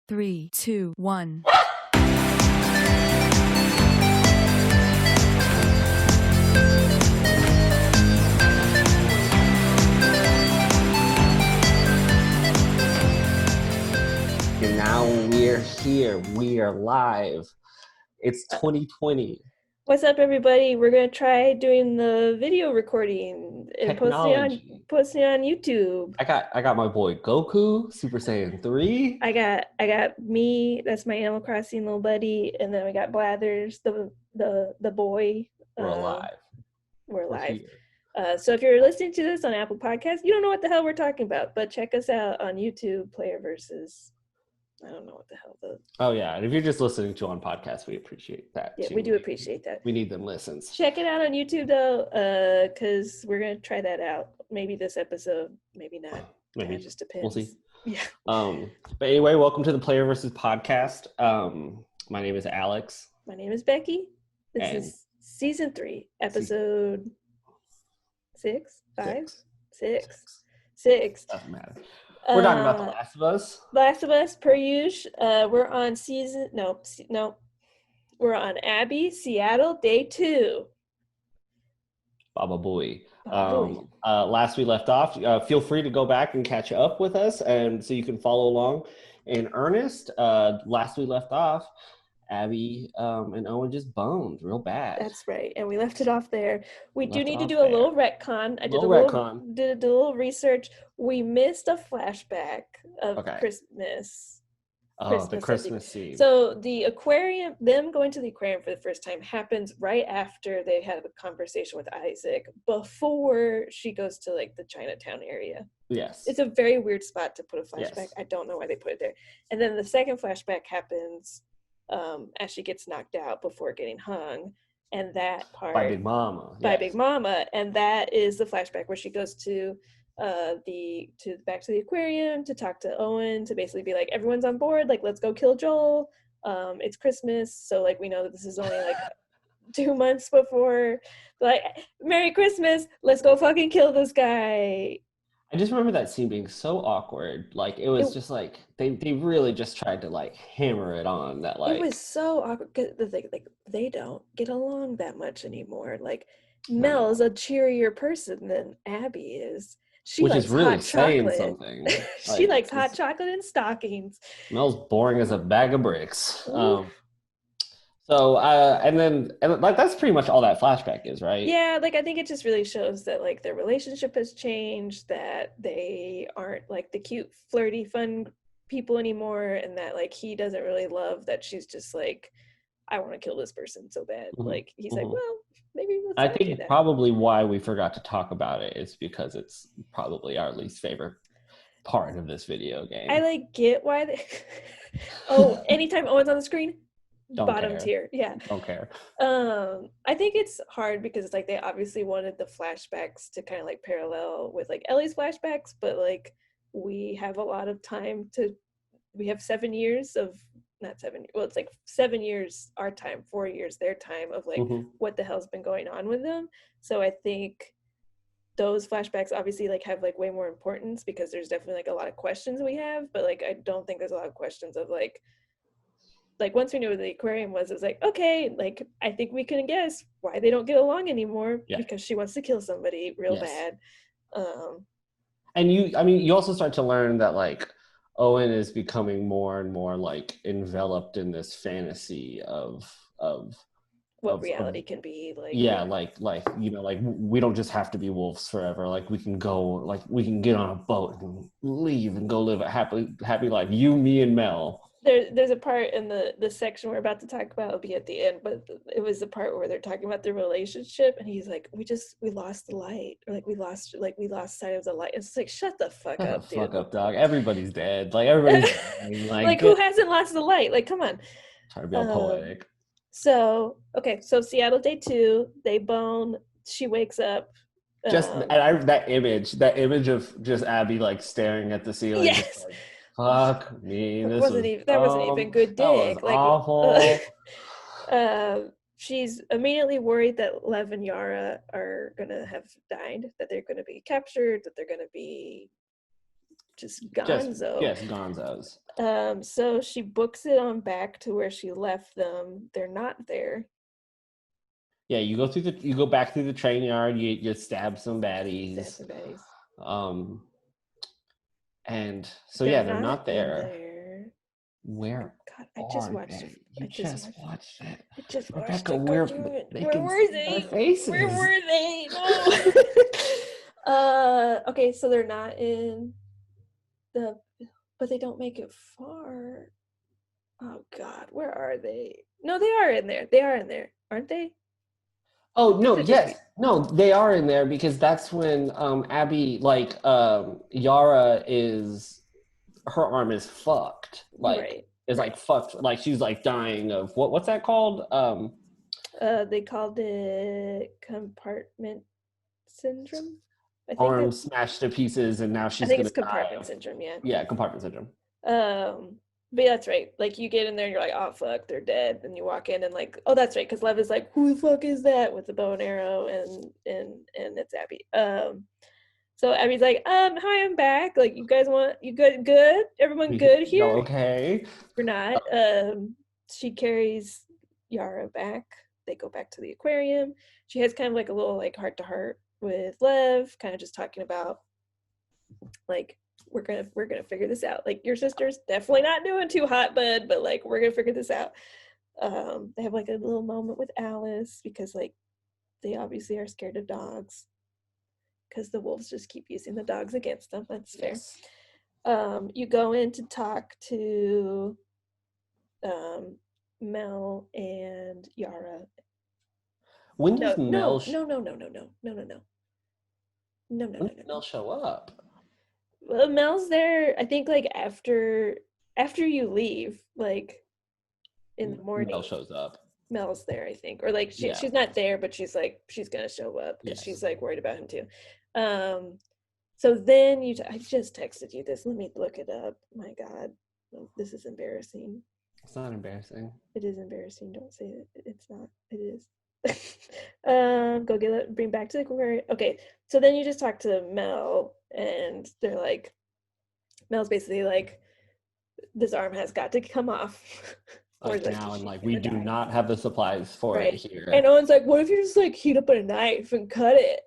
3, 2, 1. And now we're here. We are live. It's 2020. What's up, everybody? We're gonna try doing the video recording and Technology. posting on YouTube. I got my boy Goku, Super Saiyan 3. I got me. That's my Animal Crossing little buddy, and then we got Blathers, the boy. We're alive. We're alive. Here. So if you're listening to this on Apple Podcasts, you don't know what the hell we're talking about, but check us out on YouTube. Player versus. I don't know what the hell the. Oh yeah, and if you're just listening to on podcasts, we appreciate that. Yeah, too. we do appreciate that. We need them listens. Check it out on YouTube though, because we're gonna try that out. Maybe this episode, maybe not. Maybe It just depends. We'll see. Yeah. But anyway, welcome to the Player versus Podcast. My name is Alex. My name is Becky. This And is season 3, episode 6, 5, 6. Doesn't matter. We're talking about The Last of Us. Last of Us, per usual. We're on we're on Abby, Seattle, day 2. Baba Booey. Last we left off, feel free to go back and catch up with us, and so you can follow along in earnest. Last we left off, Abby and Owen just boned real bad. That's right, and we left it off there. We do need to do a a little retcon. I did a little research. We missed a flashback of Christmas. The Christmas scene. So the aquarium, them going to the aquarium for the first time happens right after they had a conversation with Isaac, before she goes to like the Chinatown area. Yes. It's a very weird spot to put a flashback. Yes. I don't know why they put it there. And then the second flashback happens as she gets knocked out before getting hung. And that part by Big Mama. Big Mama. And that is the flashback where she goes to back to the aquarium to talk to Owen, to basically be like, everyone's on board, like let's go kill Joel. It's Christmas, so like we know that this is only like 2 months before, like, Merry Christmas, let's go fucking kill this guy. I just remember that scene being so awkward. Like it was just like they really just tried to like hammer it on that, like it was so awkward. Cause the thing, like, they don't get along that much anymore. Like Mel's a cheerier person than Abby is. Which is really saying something. She likes hot chocolate and stockings. Mel's boring as a bag of bricks. And like that's pretty much all that flashback is, right? Yeah, like I think it just really shows that like their relationship has changed, that they aren't like the cute, flirty, fun people anymore, and that like he doesn't really love that she's just like, I want to kill this person so bad. Mm-hmm. Like he's like, well, maybe let's I think probably why we forgot to talk about it is because it's probably our least favorite part of this video game. I like get why they anytime Owen's on the screen, bottom tier. Yeah. Don't care. I think it's hard because it's like they obviously wanted the flashbacks to kind of like parallel with like Ellie's flashbacks, but like we have a lot of time we have 7 years of it's like 7 years our time, 4 years their time of like what the hell's been going on with them. So I think those flashbacks obviously like have like way more importance because there's definitely like a lot of questions we have, but like I don't think there's a lot of questions of like once we knew what the aquarium was, it's like, okay, like I think we can guess why they don't get along anymore, because she wants to kill somebody real bad. And you also start to learn that like Owen is becoming more and more like enveloped in this fantasy of what reality can be like. Yeah, like you know, like we don't just have to be wolves forever. Like we can go, like we can get on a boat and leave and go live a happy life. You, me, and Mel. There's a part in the section we're about to talk about, it'll be at the end, but it was the part where they're talking about their relationship, and he's like, we lost the light, or like we lost sight of the light. It's like, shut the fuck up, dude. Fuck up, dog. Everybody's dead. Like everybody's dead. Like who hasn't lost the light? Like, come on. Trying to be all poetic. So Seattle day 2, they bone. She wakes up. That image of just Abby like staring at the ceiling. Yes. Just, like, fuck me. That wasn't even good dick. That was awful. She's immediately worried that Lev and Yara are gonna have died, that they're gonna be captured, that they're gonna be just gonzo. Yes, gonzos. So she books it on back to where she left them. They're not there. Yeah, you go back through the train yard, you stab some baddies. Stab some baddies. And so They're they're not there. there. Where? God, I just watched it. You just watched it. I just watched Rebecca, it. where Were they? Their faces. Where were they? No. Okay, so they're not in but they don't make it far. Oh God, where are they? No, they are in there. They are in there, aren't they? Oh no, yes. No, they are in there because that's when Abby, like, Yara is, her arm is fucked. Like, like fucked. Like she's like dying of what's that called? They called it compartment syndrome. I think arm smashed to pieces, and now she's gonna die. Compartment syndrome. Yeah. Yeah, compartment syndrome. But yeah, that's right. Like you get in there and you're like, oh fuck, they're dead. And you walk in and like, oh that's right, because Lev is like, who the fuck is that with the bow and arrow, and it's Abby. So Abby's like, hi, I'm back. Like you guys you good? Everyone good here? Okay. We're not. She carries Yara back. They go back to the aquarium. She has kind of like a little like heart to heart with Lev, kind of just talking about like we're gonna figure this out. Like your sister's definitely not doing too hot, bud, but like we're gonna figure this out. They have like a little moment with Alice because like they obviously are scared of dogs because the wolves just keep using the dogs against them. That's fair. Yes. You go in to talk to Mel and Yara. When does Mel? No. When does Mel show up? Well, Mel's there. I think like after you leave, like in the morning. Mel shows up. Mel's there, I think, or like she's not there, but she's like she's gonna show up because she's like worried about him too. So then I just texted you this. Let me look it up. My God, this is embarrassing. It's not embarrassing. It is embarrassing. Don't say it. It's not. It is. Go get it. Bring back to the aquarium. Okay, so then you just talk to Mel, and they're like, Mel's basically like, this arm has got to come off. Like now, and like we do not have the supplies for it here. And Owen's like, what if you just like heat up a knife and cut it?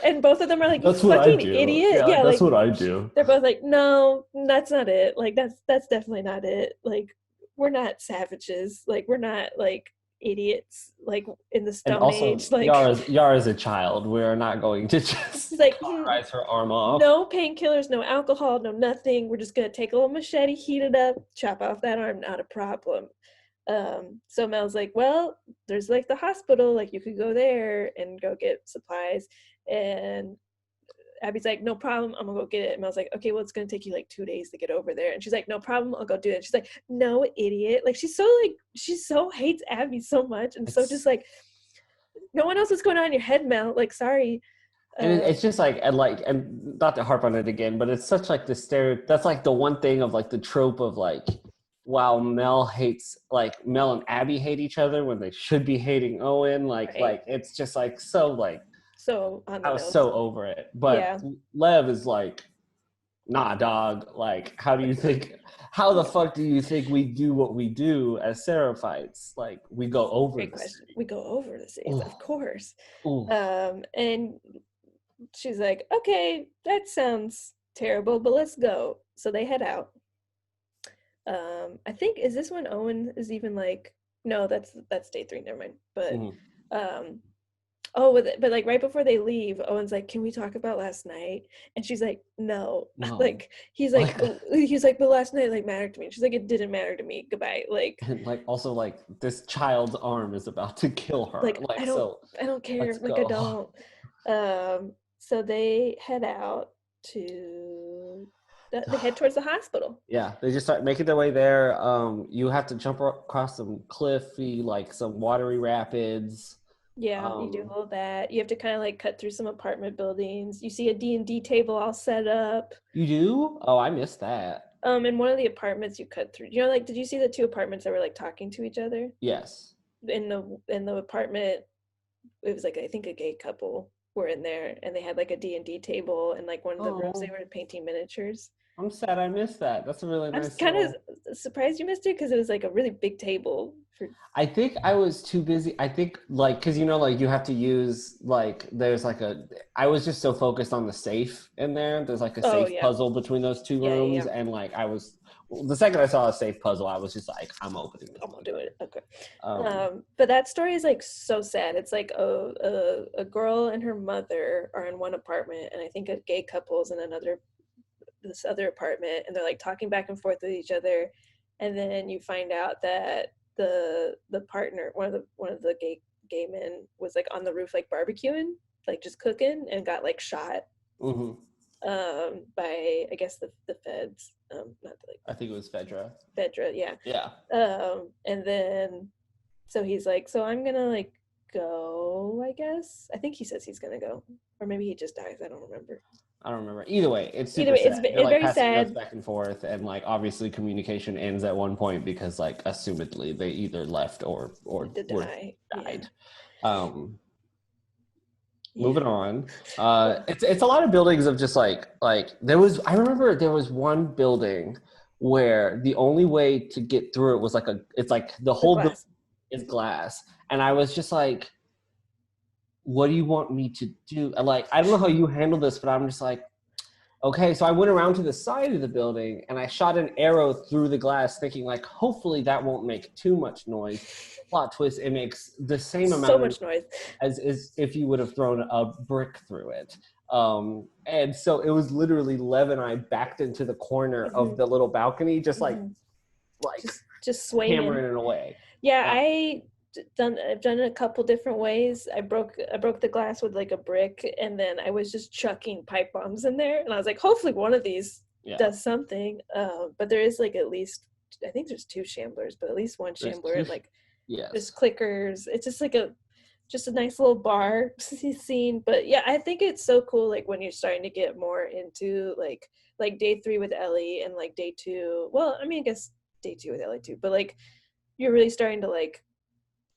And both of them are like, you fucking idiot. Yeah, that's what I do. They're both like, no, that's not it. Like that's definitely not it. Like we're not savages. Like we're not like idiots. Like in the Stone Age. Like Yara's a child. We're not going to just like cauterize her arm off. No painkillers, no alcohol, no nothing. We're just gonna take a little machete, heat it up, chop off that arm. Not a problem. So Mel's like, well, there's like the hospital, like you could go there and go get supplies. And Abby's like, no problem, I'm gonna go get it. And Mel's like, okay, well, it's gonna take you like 2 days to get over there. And she's like, no problem, I'll go do it. She's like, no, idiot. Like she so hates Abby so much, and so just like, no one knows what's going on in your head, Mel. Like, sorry. And it's just like, and not to harp on it again, but it's such like the that's like the one thing of like the trope of like, wow, Mel and Abby hate each other when they should be hating Owen. Like it's just like so like. So I was so over it. But Lev is like, nah, dog. Like, how the fuck do you think we do what we do as Seraphites? Like, we go over the city. We go over the cities, of course. And she's like, okay, that sounds terrible, but let's go. So they head out. I think, is this when Owen is even like, no, that's day 3, never mind. But but like right before they leave, Owen's like, can we talk about last night? And she's like, no. Like he's like but last night like mattered to me. And she's like, it didn't matter to me, goodbye. Like, and like also like this child's arm is about to kill her. Like I don't care. Like I don't. So they head out to they head towards the hospital. Yeah, they just start making their way there. You have to jump across some cliffy, like some watery rapids. Yeah, you do all that. You have to kind of like cut through some apartment buildings. You see a D&D table all set up. You do? Oh, I missed that. In one of the apartments you cut through. You know, like, did you see the 2 apartments that were like talking to each other? Yes. In the apartment, it was like, I think a gay couple were in there, and they had like a D&D table, and like one of the rooms they were painting miniatures. I'm sad I missed that. That's a really I'm nice kind little. of surprised you missed it because it was like a really big table for. I think I was too busy. I think like because like you have to use like there's like a. I was just so focused on the safe in there. There's like a Oh safe yeah, puzzle between those two yeah, yeah, rooms, yeah. and like I was the second I saw a safe puzzle, I was just like, I'm opening this I'm gonna do manga. it. Okay. Um, But that story is like so sad. It's like a girl and her mother are in one apartment, and I think a gay couple's in another this other apartment, and they're like talking back and forth with each other, and then you find out that the partner, one of the gay men, was like on the roof like barbecuing, like just cooking, and got like shot mhm. by I guess the feds, not like I think it was Fedra. Fedra, yeah. Yeah. And then so he's like, so I'm gonna like go, I guess. I think he says he's gonna go, or maybe he just dies. I don't remember. I don't remember. Either way, it's Either super way, sad. They're it's like very passing notes sad back and forth, and like obviously communication ends at one point because like assumedly they either left or to were die. died. Yeah. Moving Yeah. on. It's a lot of buildings of just like there was. I remember there was one building where the only way to get through it was like it's like the The whole building glass. is glass, and I was just like, what do you want me to do? Like, I don't know how you handle this, but I'm just like, okay. So I went around to the side of the building and I shot an arrow through the glass, thinking like, hopefully that won't make too much noise. Plot twist: it makes the same So amount much noise. as if you would have thrown a brick through it. And so it was literally Lev and I backed into the corner of the little balcony, just like Just swinging. hammering it away. Yeah, I've done it a couple different ways. I broke the glass with like a brick, and then I was just chucking pipe bombs in there, and I was like, hopefully one of these does something. But there is like at least, I think there's 2 shamblers, but at least one shambler, and like there's clickers. It's just like a nice little bar scene. But yeah, I think it's so cool like when you're starting to get more into like day 3 with Ellie, and like day 2, well, I mean, I guess day 2 with Ellie too, but like you're really starting to like,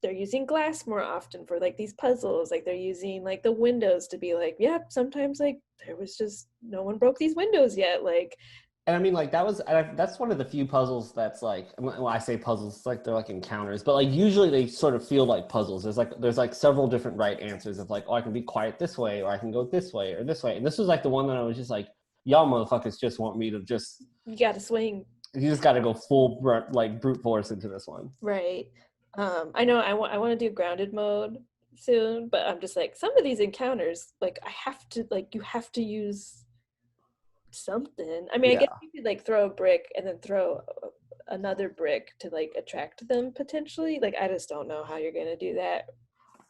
they're using glass more often for like these puzzles, like they're using like the windows to be like, yeah, sometimes like there was just no one broke these windows yet, like. And I mean, like that's one of the few puzzles that's like, when I say puzzles, it's like they're like encounters, but like usually they sort of feel like puzzles. There's like several different right answers of like, oh, I can be quiet this way, or I can go this way or this way. And this was like the one that I was just like, y'all motherfuckers just want me to just. You gotta swing. You just got to go full like brute force into this one. Right. I know I want to do grounded mode soon, but I'm just like, some of these encounters, like I have to, like, you have to use something. I mean, I guess you could like throw a brick and then throw another brick to like attract them potentially. Like, I just don't know how you're gonna do that.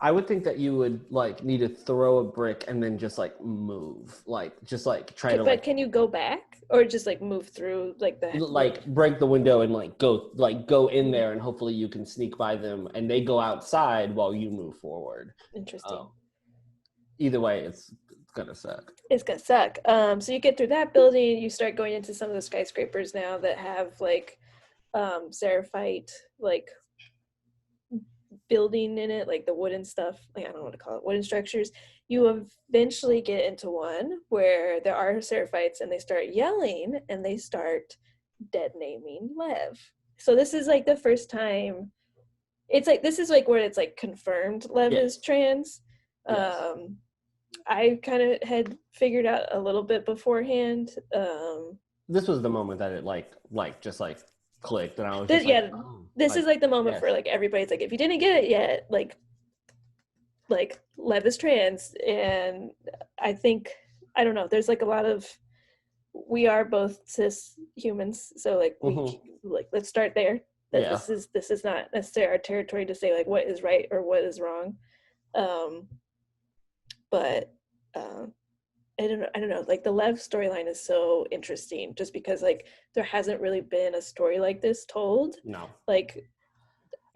I would think that you would like need to throw a brick and then just like move, like just like try to. But like, can you go back or just like move through like the like break the window and like go in there, and hopefully you can sneak by them and they go outside while you move forward. Interesting. Either way, it's gonna suck. It's gonna suck. So you get through that building, you start going into some of the skyscrapers now that have like Seraphite like building in it, like the wooden stuff, like I don't know what to call it, wooden structures. You eventually get into one where there are Seraphites and they start yelling and they start dead naming Lev. So this is like the first time, it's like, this is like where it's like confirmed Lev is trans. I kind of had figured out a little bit beforehand. This was the moment that it like just like clicked, and I was just this is like the moment for like everybody's like, if you didn't get it yet, like Lev is trans. And I think, I don't know, there's like a lot of, we are both cis humans, so like we like, let's start there, that this is not necessarily our territory to say like what is right or what is wrong. But I don't know, like the Lev storyline is so interesting just because like there hasn't really been a story like this told. No. Like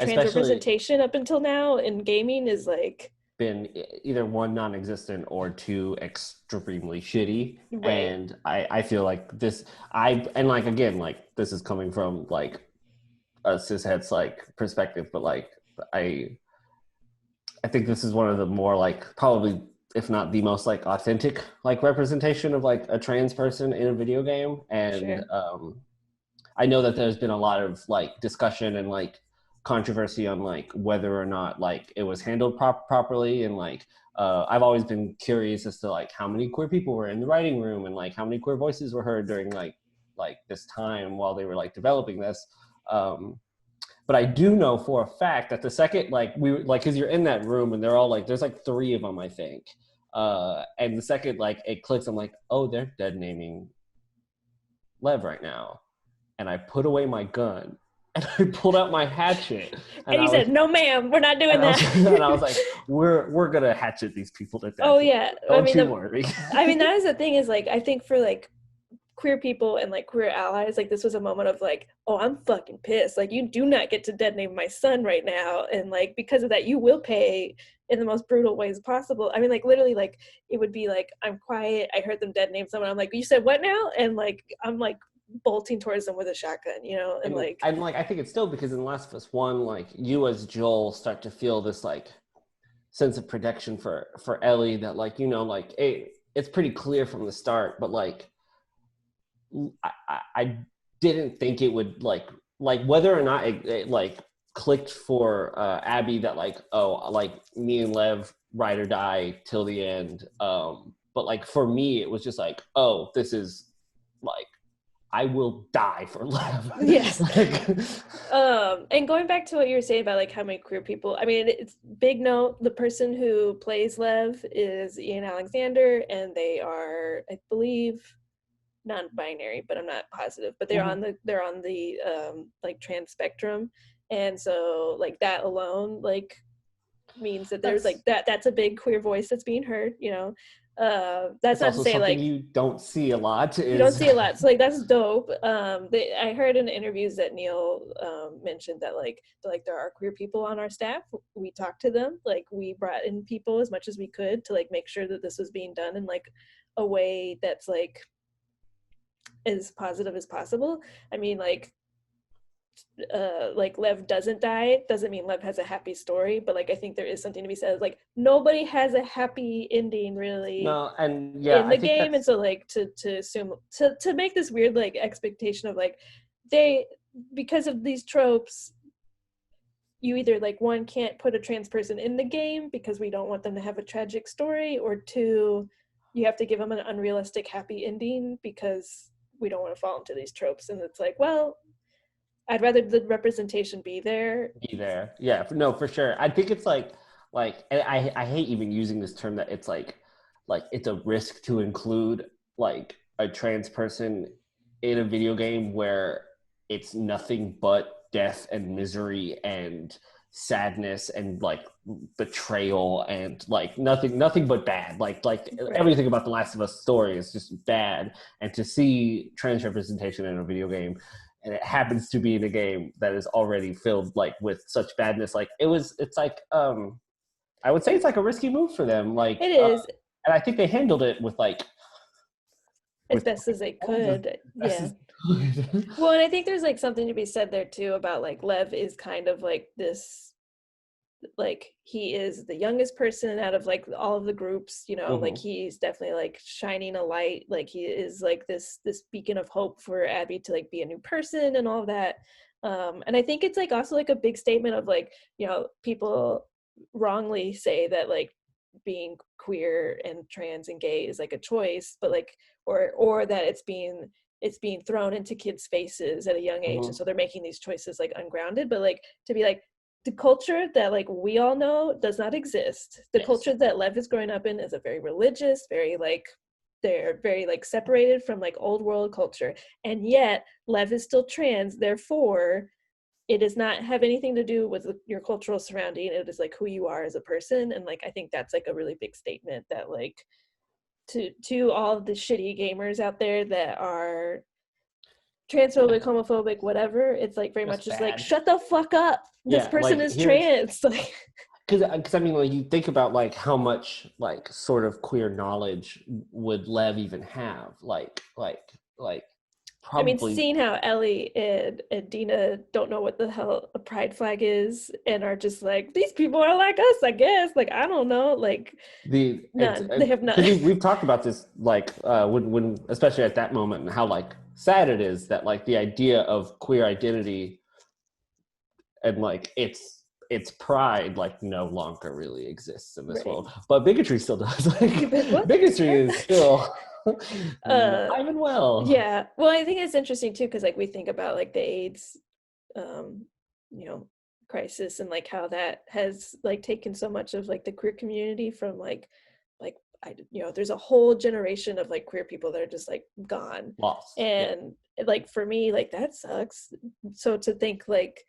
trans representation up until now in gaming is like been either 1, non-existent, or 2, extremely shitty. Right. And I feel like this, and like again, like this is coming from like a cishet's like perspective, but like I think this is one of the more like probably if not the most like authentic like representation of like a trans person in a video game. And Sure. I know that there's been a lot of like discussion and like controversy on like whether or not like it was handled properly. And like I've always been curious as to like how many queer people were in the writing room and like how many queer voices were heard during like this time while they were like developing this. um but I do know for a fact that the second like we like because you're in that room and they're all like there's like three of them I think. And the second like it clicks, I'm like, oh, they're dead naming Lev right now. And I put away my gun and I pulled out my hatchet and And you I was said, "No, ma'am, we're not doing that." and I was like, we're gonna hatchet these people to death. Oh yeah, Don't you worry. I mean that is the thing is like I think for like queer people and like queer allies, like this was a moment of like, oh, I'm fucking pissed. Like you do not get to dead name my son right now, and like because of that, you will pay in the most brutal ways possible. I mean, like literally, like it would be like I'm quiet. I heard them dead name someone. I'm like, you said what now? And like I'm like bolting towards them with a shotgun, you know, and like I'm like I think it's still because in Last of Us 1, like you as Joel start to feel this like sense of protection for Ellie that like like it's pretty clear from the start, but like I didn't think it would like whether or not it like clicked for Abby that like, oh, like me and Lev ride or die till the end. But like for me, it was just like, oh, this is like I will die for Lev. yes. Like, And going back to what you were saying about like how many queer people, I mean, it's big note. The person who plays Lev is Ian Alexander, and they are, I believe, non-binary, but I'm not positive. But they're on the like trans spectrum, and so like that alone like means that there's like that's a big queer voice that's being heard. You know, that's it's not to also say something like you don't see a lot. you don't see a lot, so like that's dope. I heard in interviews that Neil mentioned that like there are queer people on our staff. We talked to them, like we brought in people as much as we could to like make sure that this was being done in like a way that's like as positive as possible. I mean, like Lev doesn't die doesn't mean Lev has a happy story, but like I think there is something to be said. Like nobody has a happy ending really No, and yeah, in the I think game, and that's so like to assume to make this weird like expectation of like they because of these tropes you either like one can't put a trans person in the game because we don't want them to have a tragic story, or two you have to give them an unrealistic happy ending because we don't want to fall into these tropes. And it's like, well, I'd rather the representation be there. be there. Yeah, no, for sure. I think it's and I hate even using this term that it's like it's a risk to include like a trans person in a video game where it's nothing but death and misery and sadness and like betrayal and like nothing but bad. Like Right. everything about the Last of Us story is just bad. And to see trans representation in a video game, and it happens to be in a game that is already filled like with such badness, like it's like I would say it's like a risky move for them, like It is and I think they handled it with like as best as they could. Yeah. Well, and I think there's like something to be said there too about like Lev is kind of like this, like he is the youngest person out of like all of the groups, you know, like he's definitely like shining a light, like he is like this beacon of hope for Abby to like be a new person and all of that. And I think it's like also like a big statement of like, you know, people wrongly say that like being queer and trans and gay is like a choice, but like or that it's being thrown into kids' faces at a young age, and so they're making these choices like ungrounded. But like to be like the culture that like we all know does not exist. The culture that Lev is growing up in is a very religious, very like they're very like separated from like old world culture, and yet Lev is still trans. Therefore, it does not have anything to do with your cultural surrounding. It is like who you are as a person, and like I think that's like a really big statement that like to all of the shitty gamers out there that are transphobic, homophobic, whatever. It's like very much just like shut the fuck up. This person is trans. Like, because I mean, like you think about like how much like sort of queer knowledge would Lev even have, like I mean, probably seeing how Ellie and Dina don't know what the hell a pride flag is and are just like, these people are like us, I guess. Like, I don't know. Like, none. They have none. because we've talked about this like when especially at that moment, and how like sad it is that like the idea of queer identity and like its pride like no longer really exists in this Right. world, but bigotry still does. Like What? bigotry is still Uh, alive and well. yeah. Well, I think it's interesting too, because like we think about like the AIDS, um, you know, crisis and like how that has like taken so much of like the queer community from like there's a whole generation of like queer people that are just like gone. Lost. Yeah. And like for me, like that sucks. So to think like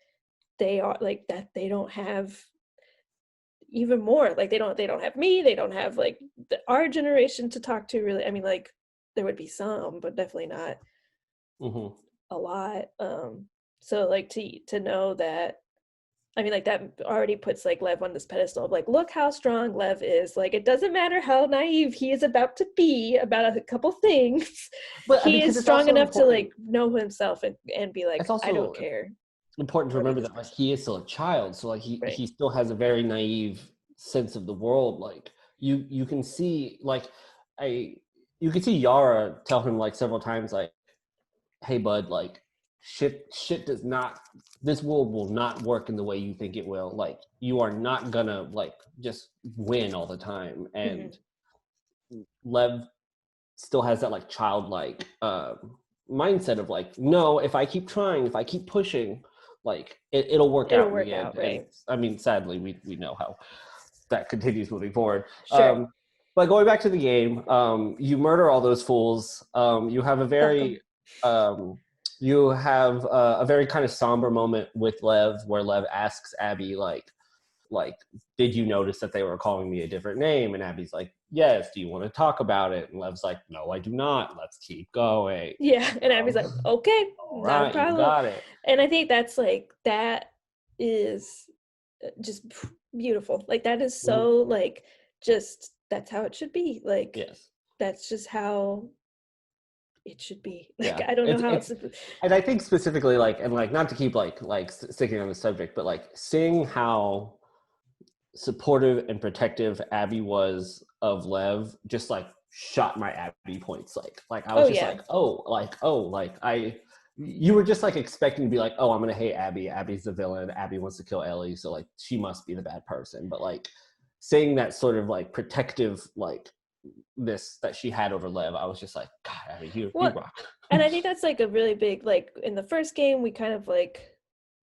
they are like that, they don't have even more, like they don't have me, they don't have like our generation to talk to really. I mean, like there would be some, but definitely not Hmm. a lot. So like to know that, I mean, like that already puts like Lev on this pedestal of like, look how strong Lev is. Like it doesn't matter how naive he is about to be about a couple things. But He because is it's strong also enough to important, like know himself and be like, it's I don't also care important to what remember he's that like he is still a child, so like right. he still has a very naive sense of the world. Like you can see like I you can see Yara tell him like several times like, hey bud, like shit does not, this world will not work in the way you think it will. Like you are not gonna like just win all the time. Mhm. And Lev still has that like childlike mindset of like, no, if I keep trying, if I keep pushing, like it'll work It'll out in work the end. out, And right? I mean, sadly, we know how that continues moving forward. Sure. But going back to the game, you murder all those fools. You have a Fuck 'em. very a very kind of somber moment with Lev, where Lev asks Abby like, did you notice that they were calling me a different name? And Abby's like, yes, do you want to talk about it? And Lev's like, no, I do not, let's keep going. Yeah, and Abby's like, okay, All not a right, you problem. got it. And I think that's like that is just beautiful. Like that is Mhm. so like just that's how it should be. Like Yes. that's just how it should be. Like Yeah, I don't know how it's it's and I think specifically like, and like not to keep like sticking on the subject, but like seeing how supportive and protective Abby was of Lev just like shot my Abby points. Like I oh was just yeah. like, like I, you were just like expecting to be like, oh, I'm gonna hate Abby. Abby's the villain. Abby wants to kill Ellie, so like she must be the bad person. But like saying that sort of like protective like this that she had over Lev, I was just like, God, Abby, you Well, rock. and I think that's like a really big like in the first game we kind of like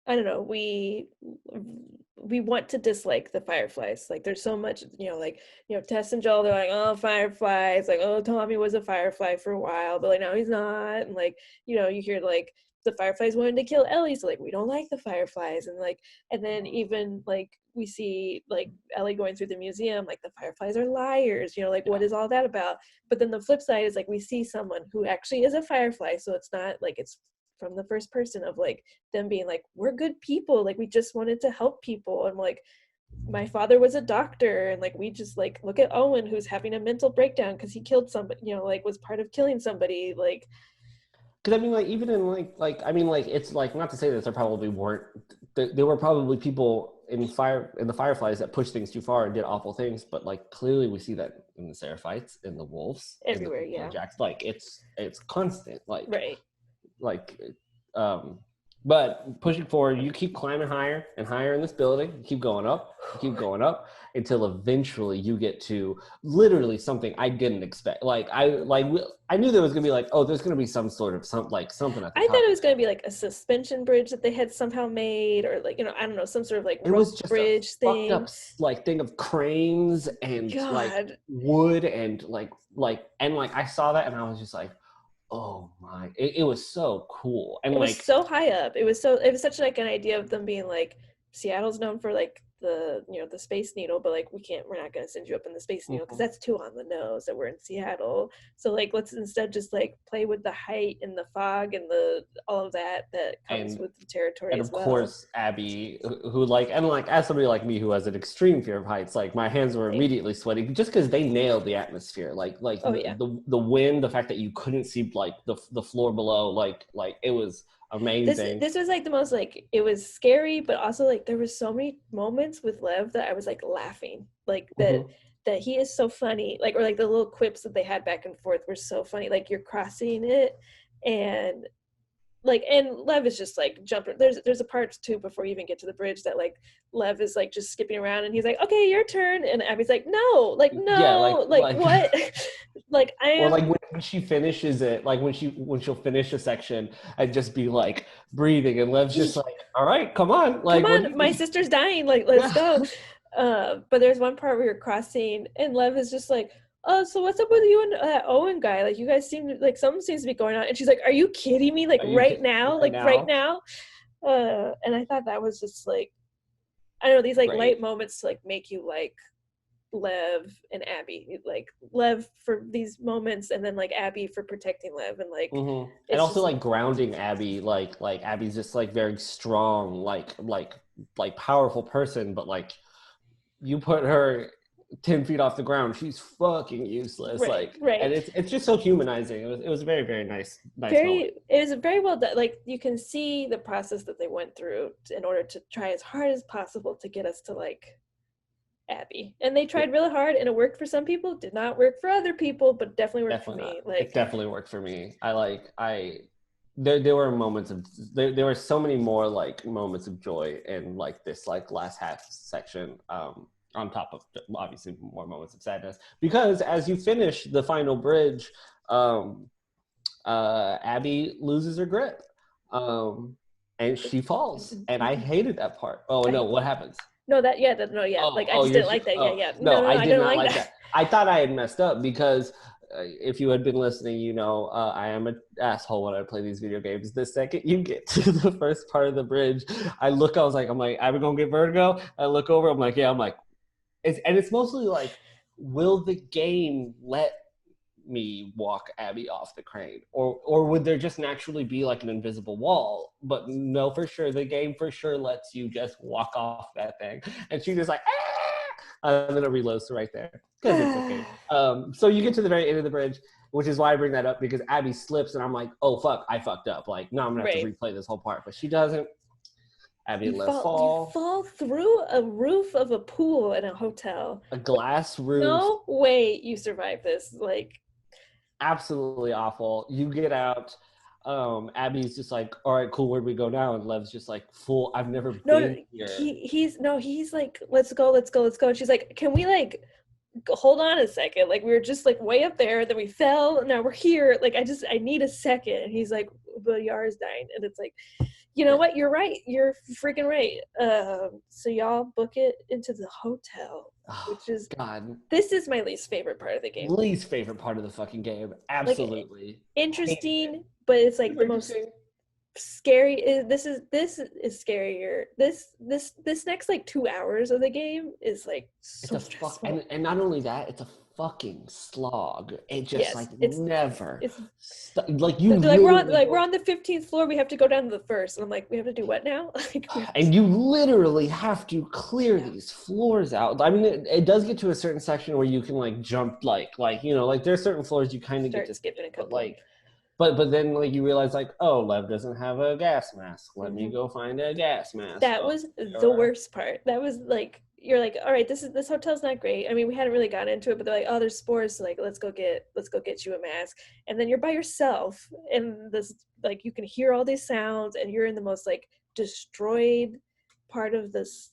I don't know, we want to dislike the fireflies. Like there's so much, like, Tess and Joel, they're like, oh, fireflies, like, oh, Tommy was a firefly for a while, but like now he's not. And like, you hear like the fireflies wanted to kill Ellie, so like we don't like the fireflies. And like, and then even like we see like Ellie going through the museum, like the fireflies are liars, like Yeah. what is all that about? But then the flip side is like we see someone who actually is a firefly, so it's not like it's from the first person of like them being like, we're good people, like we just wanted to help people. And like my father was a doctor, and like we just like look at Owen who's having a mental breakdown because he killed somebody, like was part of killing somebody. Like Because I mean, like even in like I mean, like it's like not to say that there probably weren't, there were probably people in the Fireflies that pushed things too far and did awful things, but like clearly we see that in the Seraphites, in the Wolves, in everywhere, the yeah. Jacks. Like it's constant. Right. Like um but pushing forward, you keep climbing higher and higher in this building. You keep going up until eventually you get to literally something I didn't expect. Like I knew there was gonna be like, oh, there's gonna be some sort of something at the I thought top it of was going to it. be like a suspension bridge that they had somehow made, or like, I don't know, some sort of like It rope was just a bridge fucked up thing. like thing of cranes and like God, wood and like I saw that and I was just like, oh my, it was so cool. And it was like so high up. It was such like an idea of them being like, Seattle's known for like the the Space Needle, but like we're not going to send you up in the Space Needle because that's too on the nose that we're in Seattle. So like let's instead just like play with the height and the fog and the all of that comes with the territory as well. And of course Abby, who like as somebody like me who has an extreme fear of heights, like my hands were immediately sweating just because they nailed the atmosphere. The wind, the fact that you couldn't see like the floor below, like it was amazing. This was like the most like it was scary, but also like there was so many moments with Lev that I was like laughing, like that he is so funny, like, or like the little quips that they had back and forth were so funny. Like you're crossing it, and like, and Lev is just like jumping. There's a part too before you even get to the bridge that like Lev is like just skipping around and he's like, okay, your turn, and Abby's like, no, like no, yeah, like what? Like I am. Or like when she finishes it, like when she'll finish a section and just be like breathing, and Lev's just like, all right, come on, like come on, my sister's dying, like let's go. But there's one part where you're crossing and Lev is just like, oh, so what's up with you and that Owen guy? Like, you guys seem like something seems to be going on. And she's like, are you kidding me? Like, right now? Like, right now? And I thought that was just like, I don't know, these like light moments to like make you like Lev and Abby. Like, Lev for these moments and then like Abby for protecting Lev. And like, and also like grounding Abby. Like Abby's just like very strong, like powerful person, but like you put her 10 feet off the ground, she's fucking useless. And it's just so humanizing. It was very, very nice moment. It was very well done. Like you can see the process that they went through in order to try as hard as possible to get us to like Abby, and they tried really hard, and it worked for some people, did not work for other people, but definitely worked for me. Like it definitely worked for me. There were moments of there were so many more like moments of joy in like this like last half section, on top of obviously more moments of sadness, because as you finish the final bridge, Abby loses her grip, and she falls, and I hated that part. Oh no, what happens? No, like I just didn't like that. No, I did not like that. I thought I had messed up because if you had been listening, you know, I am an asshole when I play these video games. The second you get to the first part of the bridge, I'm like, I'm gonna get vertigo. I look over, it's mostly like, will the game let me walk Abby off the crane, or would there just naturally be like an invisible wall? But no, for sure, the game for sure lets you just walk off that thing, and she just like, and then it reloads right there because it's okay. So you get to the very end of the bridge, which is why I bring that up, because Abby slips, and I'm like, oh fuck, I fucked up. Like, no, I'm gonna have to replay this whole part, but she doesn't. Abby lets fall. You fall through a roof of a pool in a hotel. A glass roof. No way you survive this. Like, absolutely awful. You get out. Abby's just like, all right, cool, where'd we go now? And Lev's just like, full, I've never been here. He's like, let's go. And she's like, can we like hold on a second? Like, we were just like way up there, then we fell, now we're here. Like, I need a second. And he's like, but Yara's dying. And it's like, you know what? You're right. You're freaking right. So y'all book it into the hotel, which is this is my least favorite part of the game. Least favorite part of the fucking game. Absolutely. Like, interesting, but it's like the most scary. This is scarier. This next like 2 hours of the game is like so stressful. And not only that, it's a fucking slog. It just never. It's like you. Like we're on the 15th floor. We have to go down to the first, and I'm like, we have to do what now? And you literally have to clear these floors out. I mean, it does get to a certain section where you can like jump, like you know, like there's certain floors you kind of get to skip in a couple. But then like you realize like, oh, Lev doesn't have a gas mask. Let me go find a gas mask. That was the worst part. That was like, you're like, all right, this hotel's not great. I mean, we hadn't really gotten into it, but they're like, oh, there's spores, so like let's go get you a mask. And then you're by yourself, and this like you can hear all these sounds, and you're in the most like destroyed part of this.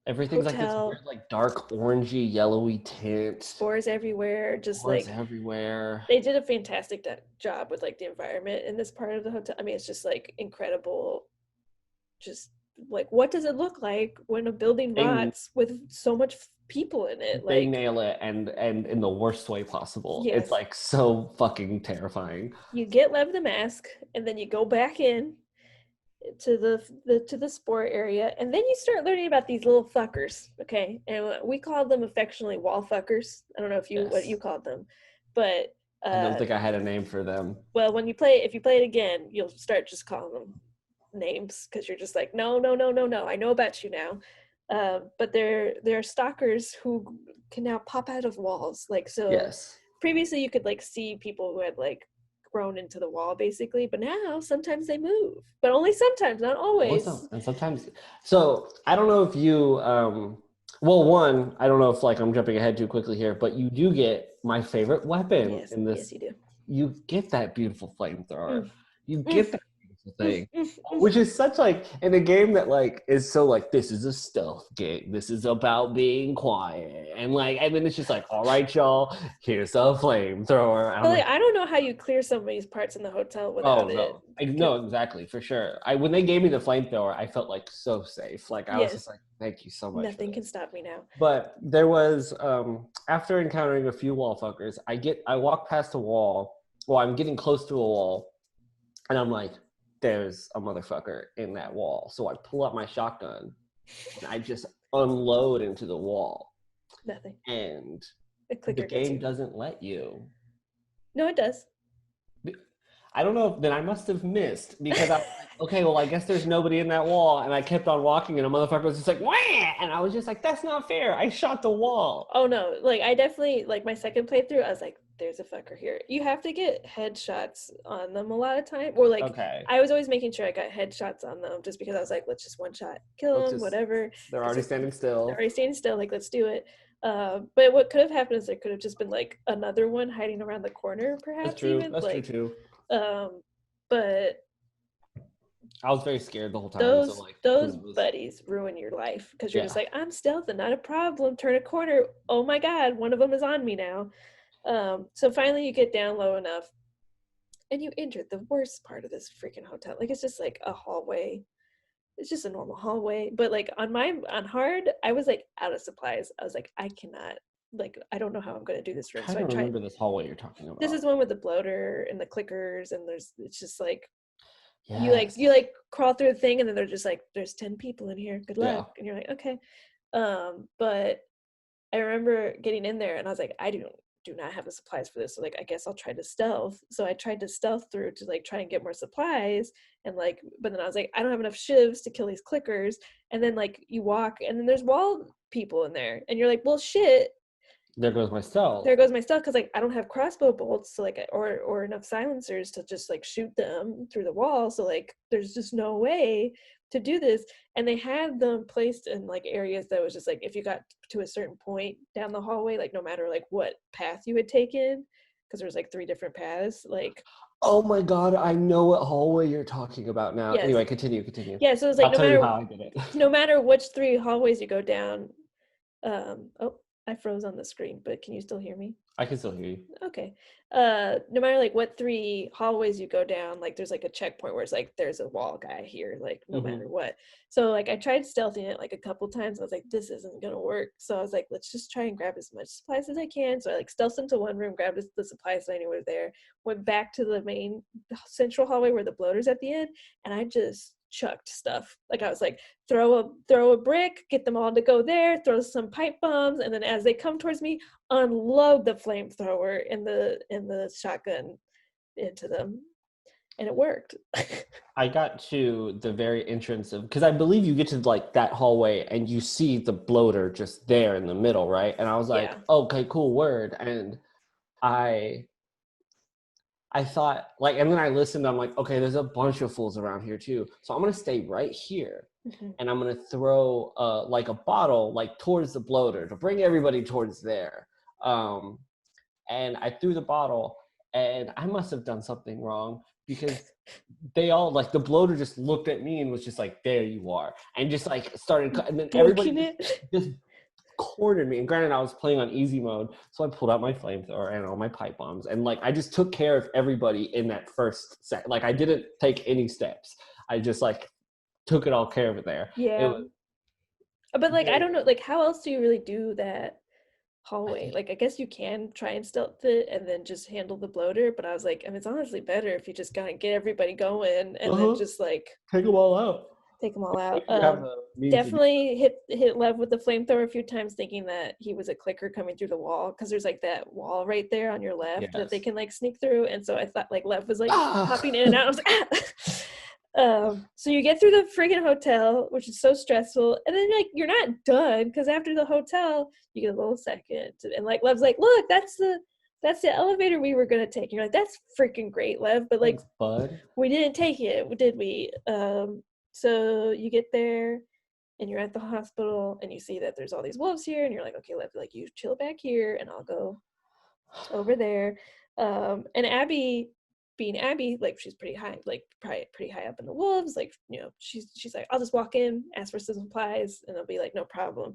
Everything's hotel. Like this weird, like dark orangey, yellowy tint. Spores everywhere, everywhere. They did a fantastic job with like the environment in this part of the hotel. I mean, it's just like incredible. Just like, what does it look like when a building rots with so much people in it? They nail it, and in the worst way possible. Yes. It's like so fucking terrifying. You get Lev the mask, and then you go back in, to the sport area, and then you start learning about these little fuckers, okay? And we call them affectionately wall fuckers. I don't know if you what you Yes. called them, but I don't think I had a name for them. well, when you play, if you play it again, you'll start just calling them names because you're just like, no, no, no, no, no. I know about you now. But they're stalkers who can now pop out of walls. Like, so Yes. previously you could like see people who had like grown into the wall basically, but now sometimes they move, but only sometimes, not always. And sometimes, so I don't know if you, well, one, I don't know if like I'm jumping ahead too quickly here, but you do get my favorite weapon Yes, in this. yes, you do. You get that beautiful flamethrower. You Mm, get that beautiful thing, mm. which is such like in a game that like is so like this is a stealth game. This is about being quiet, and like and then it's just like, all right, y'all, here's a flamethrower. But like, I don't know how you clear some of these parts in the hotel without it. No, exactly, for sure. When they gave me the flamethrower, I felt like so safe. Like I was just like, thank you so much. Nothing can stop me now. But there was after encountering a few wall fuckers, I walk past a wall. Well, I'm getting close to a wall, and I'm like, there's a motherfucker in that wall. So I pull out my shotgun and I just unload into the wall. Nothing. And the game doesn't let you. No, it does. I don't know if then I must have missed because I was like, okay, well, I guess there's nobody in that wall. And I kept on walking and a motherfucker was just like, wah! And I was just like, that's not fair. I shot the wall. Oh no, like I definitely, like my second playthrough, I was like, there's a fucker here. You have to get headshots on them a lot of time. Or like, I was always making sure I got headshots on them just because I was like, let's just one shot, kill them, whatever. They're already standing still. Like, let's do it. But what could have happened is there could have just been like another one hiding around the corner, perhaps. That's true. Even. That's like, true too. But I was very scared the whole time. Those buddies ruin your life because you're just like, I'm stealthing, not a problem. Turn a corner. Oh my God, one of them is on me now. So finally you get down low enough and you entered the worst part of this freaking hotel. Like it's just like a hallway. It's just a normal hallway. But like on hard, I was like out of supplies. I was like, I cannot. Like I don't know how I'm gonna do this room. I don't remember this hallway you're talking about. This is one with the bloater and the clickers, and it's just like you like crawl through the thing, and then they're just like, there's 10 people in here. Good luck. And you're like, okay. But I remember getting in there, and I was like, I do not have the supplies for this. So like, I guess I'll try to stealth. So I tried to stealth through to like try and get more supplies, and like, but then I was like, I don't have enough shivs to kill these clickers. And then like you walk, and then there's wall people in there, and you're like, well, shit. There goes my stealth. Because like I don't have crossbow bolts, so like or enough silencers to just like shoot them through the wall. So like there's just no way to do this. And they had them placed in like areas that was just like if you got to a certain point down the hallway, like no matter like what path you had taken, because there was like 3 different paths. Like, oh my God, I know what hallway you're talking about now. Yes. Anyway, continue. Yeah, so it was like I'll tell you how I did it. No matter which 3 hallways you go down, I froze on the screen, but can you still hear me? I can still hear you. Okay. No matter like what 3 hallways you go down, like there's like a checkpoint where it's like there's a wall guy here, like no matter what. So like I tried stealthing it like a couple times. I was like, this isn't gonna work. So I was like, let's just try and grab as much supplies as I can. So I like stealthed into one room, grabbed the supplies that I knew were there, went back to the main central hallway where the bloater's at the end, and I just chucked stuff. Like I was like, throw a brick, get them all to go there, throw some pipe bombs, and then as they come towards me, unload the flamethrower and the shotgun into them, and it worked. I got to the very entrance of, because I believe you get to like that hallway and you see the bloater just there in the middle, right? And I was like, okay, cool, word. And I thought, like, and then I listened, I'm like, okay, there's a bunch of fools around here too. So I'm going to stay right here. And I'm going to throw like a bottle like towards the bloater to bring everybody towards there. And I threw the bottle, and I must have done something wrong because they all, like, the bloater just looked at me and was just like, there you are. And just like started, and then everybody just cornered me. And granted, I was playing on easy mode, so I pulled out my flamethrower and all my pipe bombs, and like I just took care of everybody in that first set. Like I didn't take any steps. I just like took it all care of it there. But like I don't know, like how else do you really do that? hallway. Like, I guess you can try and stealth it and then just handle the bloater, but I was like, I mean, it's honestly better if you just kind of get everybody going and then just like take them all out. take them all out. You have the means to do Definitely hit Lev with the flamethrower a few times, thinking that he was a clicker coming through the wall, because there's like that wall right there on your left that they Yes. can like sneak through, and so I thought like Lev was like Ah! hopping in and out. I was like, ah. So you get through the friggin' hotel, which is so stressful, and then like you're not done, because after the hotel you get a little second, and like Lev's like, look, that's the elevator we were gonna take. And you're like, that's freaking great, Lev, but like, Thanks, bud. we didn't take it, did we? So you get there and you're at the hospital and you see that there's all these wolves here, and you're like, okay, Lev, like, you chill back here and I'll go over there. And Abby, being Abby, like, she's pretty high, like probably pretty high up in the wolves, like, you know, she's like, I'll just walk in, ask for some supplies, and they'll be like, no problem.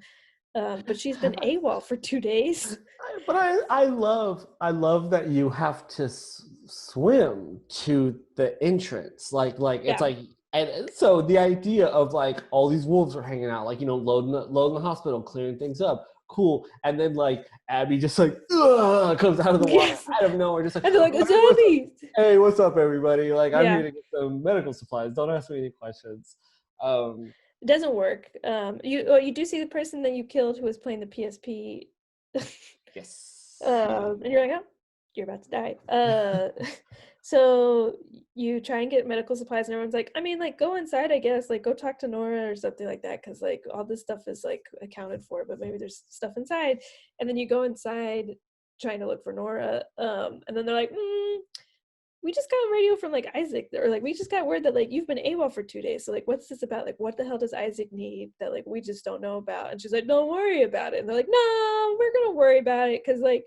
But she's been AWOL for 2 days. But I love that you have to swim to the entrance. Like it's like, and so the idea of like all these wolves are hanging out, like, you know, loading the hospital, clearing things up, cool. And then like Abby just like comes out of the water out of nowhere, just like, and they're like, it's Abby. Hey, what's up, everybody? Like, I'm here to get some medical supplies. Don't ask me any questions. It doesn't work. You do see the person that you killed who was playing the PSP. Yes. And you're like, oh, you're about to die. So you try and get medical supplies, and everyone's like, I mean, like, go inside, I guess, like, go talk to Nora or something like that, because like all this stuff is like accounted for, but maybe there's stuff inside. And then you go inside trying to look for Nora, and then they're like, we just got radio from like Isaac, or like, we just got word that like you've been AWOL for 2 days, so like, what's this about? Like, what the hell does Isaac need that like we just don't know about? And she's like, don't worry about it. And they're like, no, we're gonna worry about it, because like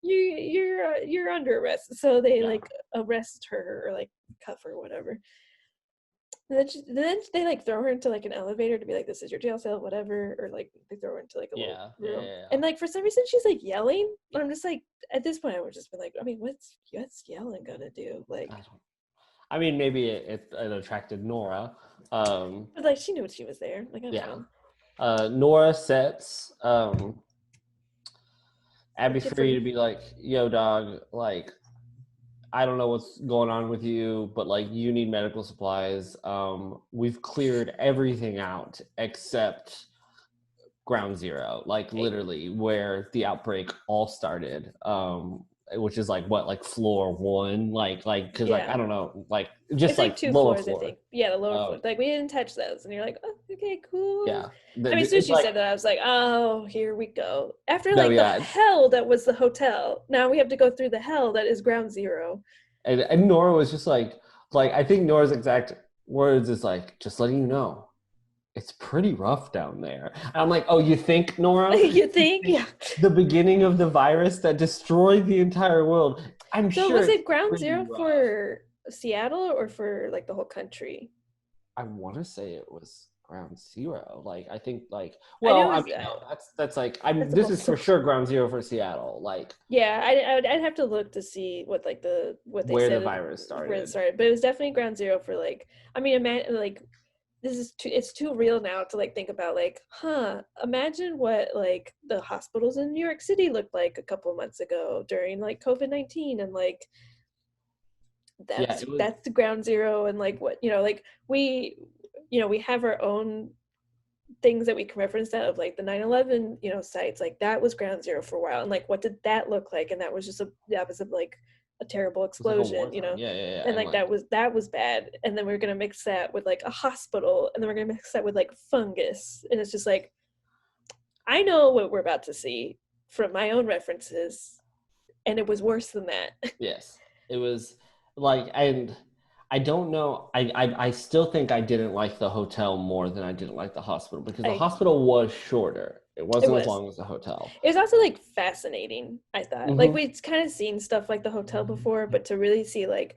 you're under arrest. So they like arrest her or like cuff her or whatever. And then they like throw her into like an elevator to be like, this is your jail cell, whatever, or like they throw her into like a little room. And like for some reason she's like yelling, but I'm just like, at this point I would just be like, I mean, what's yelling gonna do? Like, I mean, maybe it attracted Nora. But like, she knew she was there. Like, I don't know. Nora sets Abby free to be like, yo, dog, like, I don't know what's going on with you, but like, you need medical supplies. We've cleared everything out except Ground Zero, like literally where the outbreak all started. Which is like what, like floor 1, like because like, I don't know, like just it's like 2 lower floors, floor. I think. Yeah, the lower floor. Like, we didn't touch those, and you're like, oh, okay, cool. Yeah. I mean, as soon as you said that, I was like, oh, here we go. After like the hell that was the hotel, now we have to go through the hell that is Ground Zero. And Nora was just like I think Nora's exact words is like, just letting you know, it's pretty rough down there. And I'm like, oh, you think, Nora? You think? Yeah. The beginning of the virus that destroyed the entire world. I'm sure. So was it Ground Zero for Seattle or for like the whole country? I want to say it was Ground Zero. Like, I think like, well, I mean, no, that's like, this is for sure Ground Zero for Seattle. Like, yeah, I'd have to look to see what like what they where said the virus started. Where it started, but it was definitely Ground Zero for like, I mean, imagine like, it's too real now to like think about like, imagine what like the hospitals in New York City looked like a couple of months ago during like COVID-19, and like that's the Ground Zero. And like, what, you know, like we have our own things that we can reference that of like the 9/11, you know, sites, like that was Ground Zero for a while, and like what did that look like? And that was like a terrible explosion, you know. And like that was bad. And then we're gonna mix that with like a hospital, and then we're gonna mix that with like fungus, and it's just like, I know what we're about to see from my own references, and it was worse than that. Yes, it was like, and I don't know, I still think I didn't like the hotel more than I didn't like the hospital, because the hospital was shorter. It wasn't as long as the hotel. It was also like fascinating, I thought. Mm-hmm. Like, we'd kind of seen stuff like the hotel before, but to really see like,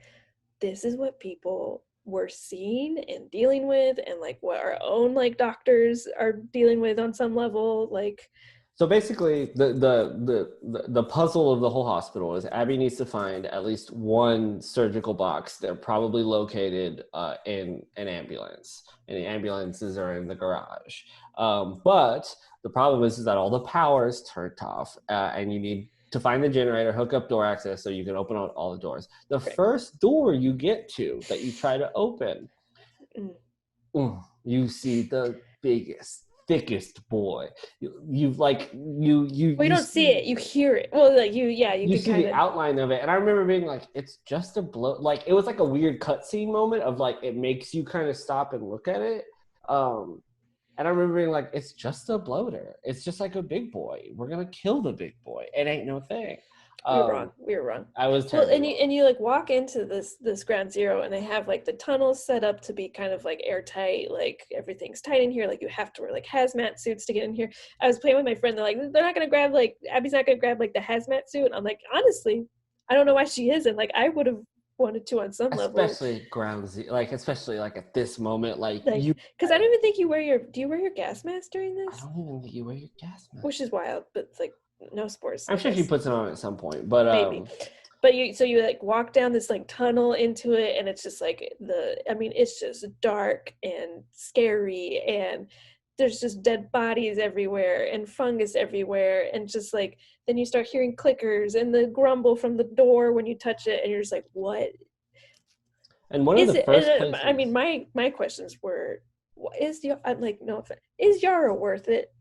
this is what people were seeing and dealing with, and like what our own like doctors are dealing with on some level, like So basically, the puzzle of the whole hospital is Abby needs to find at least one surgical box. They're probably located in an ambulance, and the ambulances are in the garage. But the problem is that all the power is turned off, and you need to find the generator, hook up door access so you can open all the doors. The first door you get to that you try to open, you see the biggest, thickest boy. You don't see it, you hear it. Well, like you can see the outline of it, and I remember being like, it's just a blow. Like it was like a weird cutscene moment of like it makes you kind of stop and look at it. And I remember being like, it's just a bloater. It's just like a big boy. We're gonna kill the big boy. It ain't no thing. We were wrong. I was terrible. Well, and you like walk into this ground zero, and they have like the tunnels set up to be kind of like airtight, like everything's tight in here. Like you have to wear like hazmat suits to get in here. I was playing with my friend. They're like, they're not gonna grab like Abby's not gonna grab like the hazmat suit. I'm like, honestly, I don't know why she isn't. Like I would have wanted to on some level. Especially ground zero, like especially like at this moment, like you. Because I don't even think you wear your. Do you wear your gas mask during this? I don't even think you wear your gas mask. Which is wild, but it's like. No sports. I'm sure she puts it on at some point, but maybe. But you like walk down this like tunnel into it, and it's just like it's just dark and scary, and there's just dead bodies everywhere and fungus everywhere, and just like then you start hearing clickers and the grumble from the door when you touch it, and you're just like, what? And one of the first places, I mean, my questions were, is Yara worth it?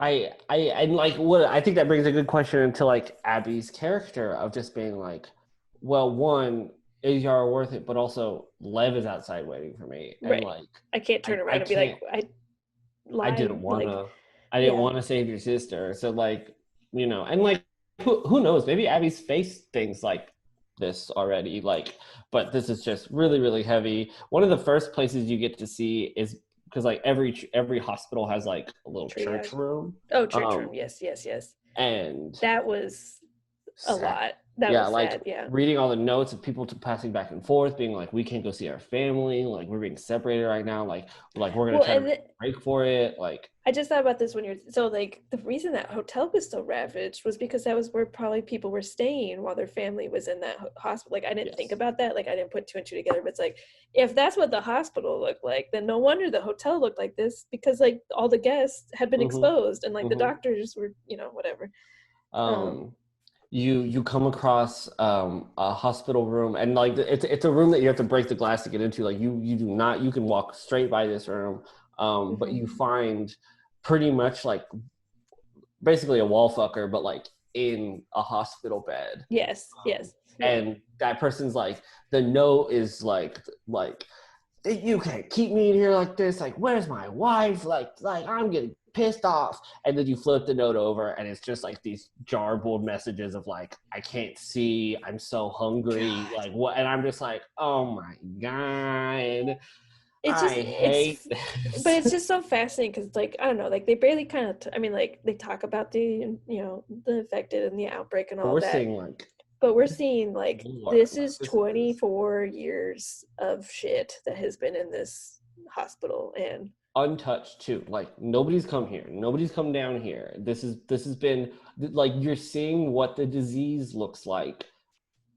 I like what I think that brings a good question into like Abby's character of just being like, well, one, is Yara worth it? But also Lev is outside waiting for me. And right. Like I can't turn around and be like, I didn't want to save your sister. So like, and like who knows? Maybe Abby's faced things like this already, like, but this is just really, really heavy. One of the first places you get to see is because like every hospital has like a little church room. Oh, church room. Yes. And that was a lot. That was like sad. Yeah. Reading all the notes of people passing back and forth, being like, we can't go see our family. Like we're being separated right now. Like we're gonna try to break for it. Like I just thought about this when so like the reason that hotel was so ravaged was because that was where probably people were staying while their family was in that hospital. Like I didn't think about that. Like I didn't put two and two together. But it's like if that's what the hospital looked like, then no wonder the hotel looked like this because like all the guests had been exposed and like the doctors were whatever. You come across a hospital room, and like it's a room that you have to break the glass to get into. Like you do not, you can walk straight by this room, but you find pretty much like basically a wall fucker, but like in a hospital bed. Yes. And that person's like, the note is like you can't keep me in here like this. Like, where's my wife? Like I'm getting pissed off. And then you flip the note over and it's just like these jarbled messages of like, I can't see, I'm so hungry, like what? And I'm just like, oh my God, I hate this. But it's just so fascinating because like I don't know, like they barely kind of like they talk about the the infected and the outbreak and all that. But we're seeing like this is 24 years of shit that has been in this hospital and untouched too. Like nobody's come here. Nobody's come down here. This has been like you're seeing what the disease looks like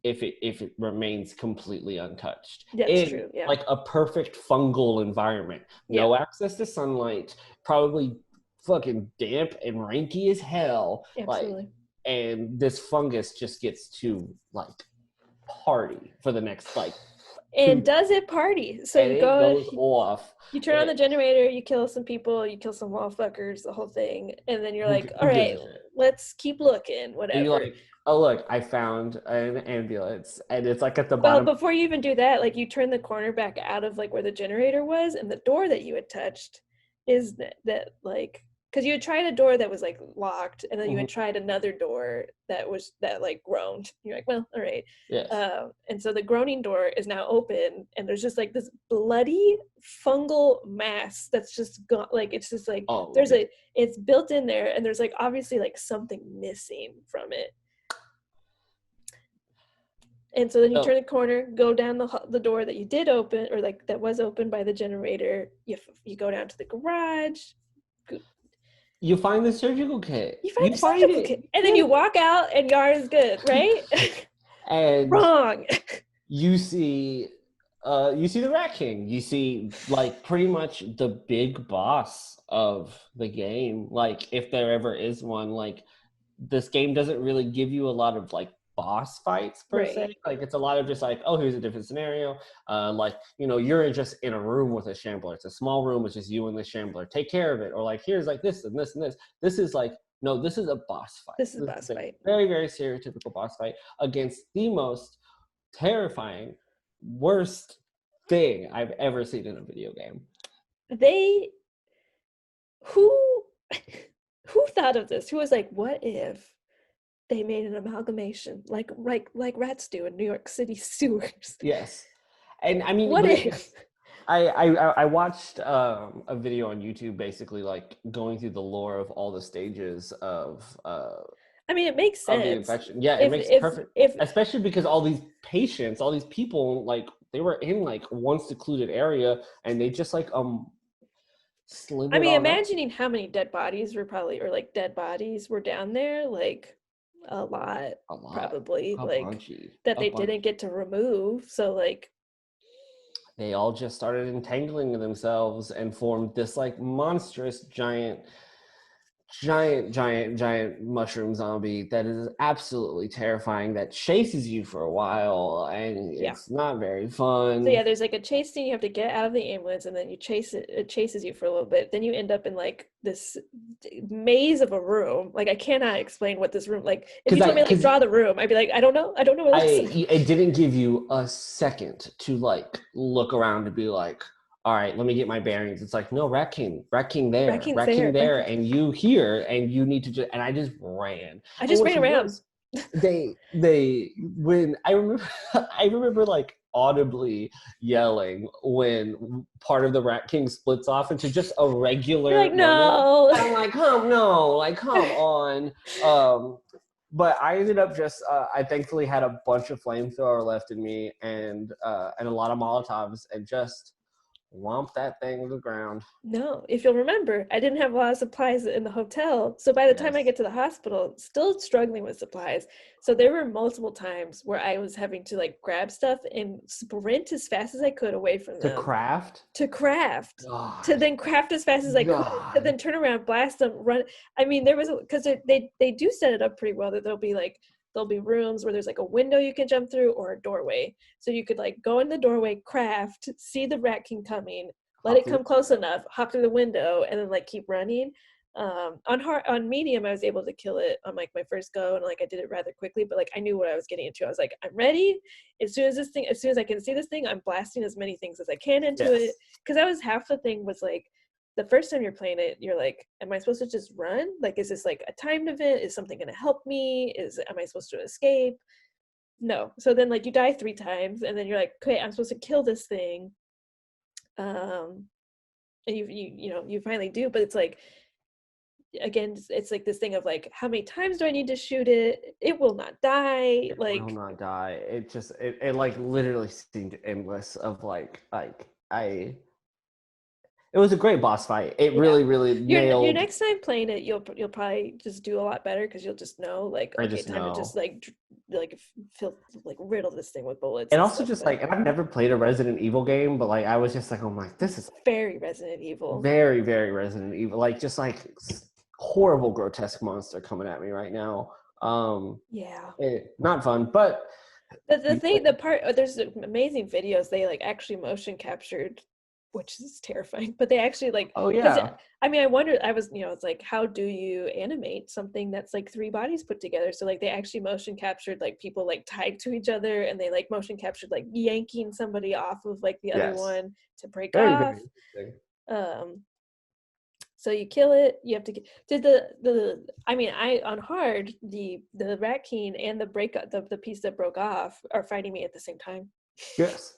if it remains completely untouched. That's true. Yeah. Like a perfect fungal environment. No access to sunlight, probably fucking damp and ranky as hell. Absolutely. Like, and this fungus just gets to like party for the next like and does it party. So you goes off. You turn on the generator, you kill some people, you kill some wall fuckers, the whole thing, and then you're like, all right, let's keep looking, whatever. And you're like, oh look, I found an ambulance, and it's like at the bottom. Well, before you even do that, like you turn the corner back out of like where the generator was, and the door that you had touched is that like because you had tried a door that was like locked, and then you had tried another door that like groaned. You're like, well, all right. Yes. And so the groaning door is now open, and there's just like this bloody fungal mass that's just gone. Like it's just like it's built in there, and there's like obviously like something missing from it. And so then you turn the corner, go down the door that you did open, or like that was opened by the generator. You go down to the garage. You find the surgical kit. You find the find surgical it. kit, and then you walk out, and Yara is good, right? And Wrong. you see the Rat King. You see like pretty much the big boss of the game. Like if there ever is one, like this game doesn't really give you a lot of like boss fights per Right. se. Like it's a lot of just like, oh, here's a different scenario. Like, you know, you're just in a room with a shambler. It's a small room, it's just you and the shambler. Take care of it. Or like here's like this and this and this. This is like, no, this is a boss fight. This is a boss fight. Very, very stereotypical boss fight against the most terrifying, worst thing I've ever seen in a video game. Who thought of this? Who was like, what if they made an amalgamation like rats do in New York City sewers? Yes. And I mean, what if? I watched a video on YouTube basically like going through the lore of all the stages of I mean, it makes sense. Of the infection. Yeah, it makes perfect. Especially because all these patients, all these people, like they were in like one secluded area, and they just like I mean, imagining how many dead bodies were down there, like a lot probably, like bunchy, that they didn't get to remove. So like they all just started entangling themselves and formed this like monstrous giant mushroom zombie that is absolutely terrifying, that chases you for a while, and it's not very fun. So yeah, there's like a chase scene. You have to get out of the ambulance, and then you chase it. It chases you for a little bit. Then you end up in like this maze of a room. Like I cannot explain what this room. Like if you told me like draw the room, I'd be like, I don't know what it looks like. It didn't give you a second to like look around to be like, all right, let me get my bearings. It's like, no, Rat King there, Rat King there, and you here, and you need to just, and I just ran. I just ran around. When I remember like audibly yelling when part of the Rat King splits off into just a regular. You're like, no. I'm like, come on. But I ended up just, I thankfully had a bunch of flamethrower left in me and a lot of Molotovs, and just whomp that thing to the ground. No, if you'll remember, I didn't have a lot of supplies in the hotel. So by the time I get to the hospital, still struggling with supplies. So there were multiple times where I was having to like grab stuff and sprint as fast as I could away from them. To craft? God. To then craft as fast as I could. To then turn around, blast them, run. I mean, there was, because they do set it up pretty well that there'll be rooms where there's like a window you can jump through or a doorway. So you could like go in the doorway, craft, see the Rat King coming, let it come close enough, hop through the window, and then like keep running. On medium, I was able to kill it on like my first go, and like I did it rather quickly, but like I knew what I was getting into. I was like, I'm ready. As soon as I can see this thing, I'm blasting as many things as I can into it. Because that was half the thing, was like, the first time you're playing it, you're like, am I supposed to just run? Like, is this like a timed event? Is something going to help me? Am I supposed to escape? No. So then like you die 3 times, and then you're like, okay, I'm supposed to kill this thing. And you finally do, but it's like, again, it's like this thing of like, how many times do I need to shoot it? It will not die. It will not die. It just, it like literally seemed endless of it was a great boss fight. It really nailed. Your next time playing it, you'll probably just do a lot better, because you'll just know like, okay, time to just like feel like riddle this thing with bullets. And also just like, and I've never played a Resident Evil game, but like I was just like, oh my, this is very Resident Evil. Very, very Resident Evil. Like just like horrible, grotesque monster coming at me right now. Not fun, but there's amazing videos. They like actually motion captured, which is terrifying, but they actually like, I mean, I wonder, it's like, how do you animate something that's like 3 bodies put together? So like they actually motion captured like people like tied to each other, and they like motion captured like yanking somebody off of like the other one to break off. So you kill it, you have to get, on hard, the Rat King and the piece that broke off are fighting me at the same time. Yes.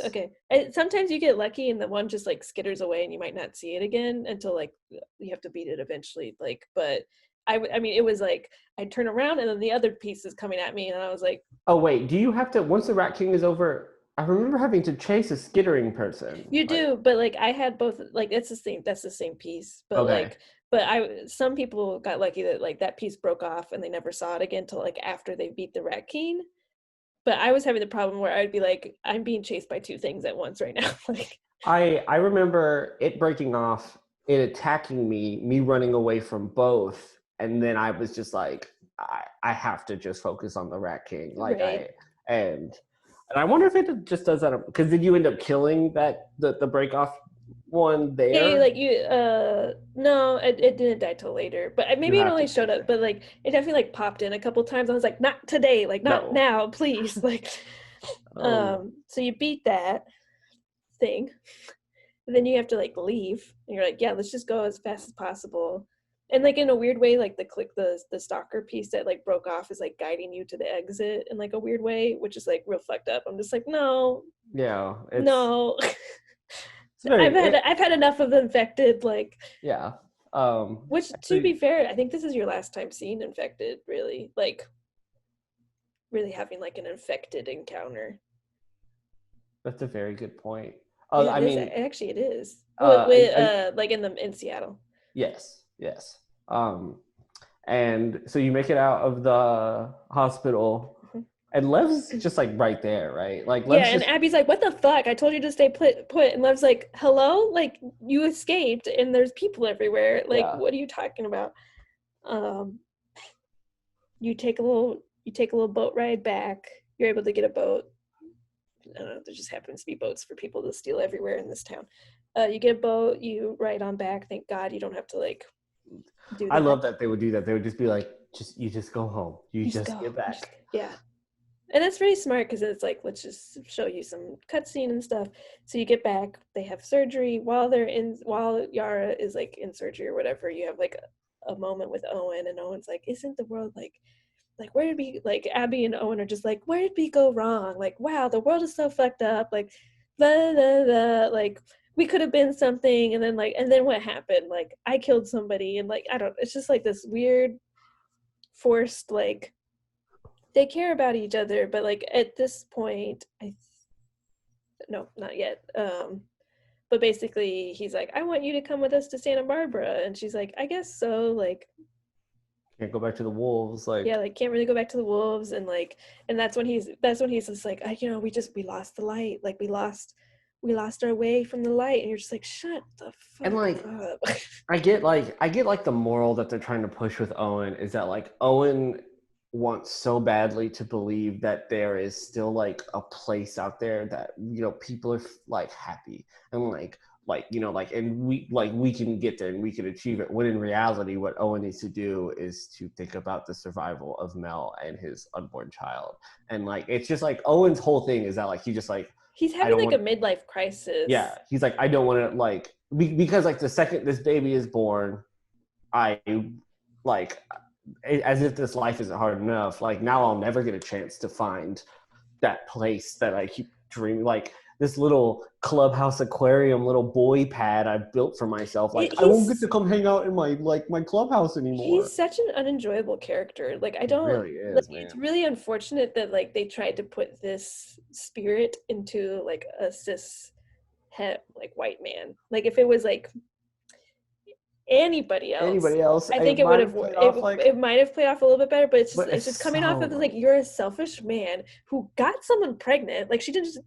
Okay. And sometimes you get lucky and the one just like skitters away and you might not see it again until like you have to beat it eventually. Like, but I mean, it was like I'd turn around and then the other piece is coming at me, and I was like, oh wait, do you have to, once the Rat King is over, I remember having to chase a skittering person. You Like, do, but like I had both, like it's the same, that's the same piece. But okay. like, but I some people got lucky that like that piece broke off and they never saw it again till like after they beat the Rat King. But I was having the problem where I'd be like, I'm being chased by two things at once right now. Like, I remember it breaking off, it attacking me running away from both, and then I was just like, I have to just focus on the Rat King. Like right. and I wonder if it just does that because did you end up killing the break off one Yeah, there? like you no, it didn't die till later. But You maybe it have to. only showed up, but like it definitely like popped in a couple times. I was like, not today, like not No. now, please. Like Um. so you beat that thing. And then you have to like leave. And you're like, yeah, let's just go as fast as possible. And like in a weird way, like the stalker piece that like broke off is like guiding you to the exit in like a weird way, which is like real fucked up. I'm just like, no, Yeah. no. It's very. I've had enough of the infected, like, Yeah. which So to be fair, I think this is your last time seeing infected, really. Like really having like an infected encounter. that's a very good point. Yeah, I it is. mean, Actually, it is. and, Like in Seattle. yes, yes. And so you make it out of the hospital, Mhm. and Lev's just like right there, right? Like Yeah, Lev's and just Abby's like, "What the fuck? I told you to stay put." And Lev's like, "Hello? Like you escaped, and there's people everywhere. Like, yeah. what are you talking about?" Um, you take a little boat ride back. You're able to get a boat. I don't know. There just happens to be boats for people to steal everywhere in this town. You get a boat. You ride on back. Thank God you don't have to like do I that. love that they would do that. They would just be like, just go home. You You just just go. get back. Yeah. And that's very smart because it's like, let's just show you some cutscene and stuff. So you get back, they have surgery while Yara is like in surgery or whatever. You have like a moment with Owen, and Owen's like, "Isn't the world like where did we like?" Abby and Owen are just like, "Where did we go wrong? Like, wow, the world is so fucked up. Like, blah blah blah. Like, we could have been something." And then what happened? Like, I killed somebody, and like I don't. It's just like this weird forced like they care about each other, but like at this point, no, not yet. But basically, he's like, "I want you to come with us to Santa Barbara," and she's like, "I guess so." Like, Can't go back to the wolves. yeah, Like, like can't really go back to the wolves, and like, and that's when he's just like, we lost the light, like we lost our way from the light, and you're just like, shut the and fuck up. I get like the moral that they're trying to push with Owen is that like Owen wants so badly to believe that there is still like a place out there that people are like happy and and we can get there and we can achieve it, when in reality what Owen needs to do is to think about the survival of Mel and his unborn child. And like it's just like Owen's whole thing is that like he just like He's I having don't like a want midlife crisis. yeah, he's like I don't want to like because like the second this baby is born, I like as if this life isn't hard enough. Like now I'll never get a chance to find that place that I keep dreaming. Like this little clubhouse aquarium, little boy pad I built for myself. Like I won't get He's to come hang out in my clubhouse he's anymore. such an unenjoyable character. Like I He don't really like is, it's man. really unfortunate that like they tried to put this spirit into like a cis het like white man. Like if it was like anybody else, Anybody else, I think it it would might have have played off like, it might have played off a little bit better, but but it's it's just coming off of so like you're a selfish man who got someone pregnant. Like she didn't just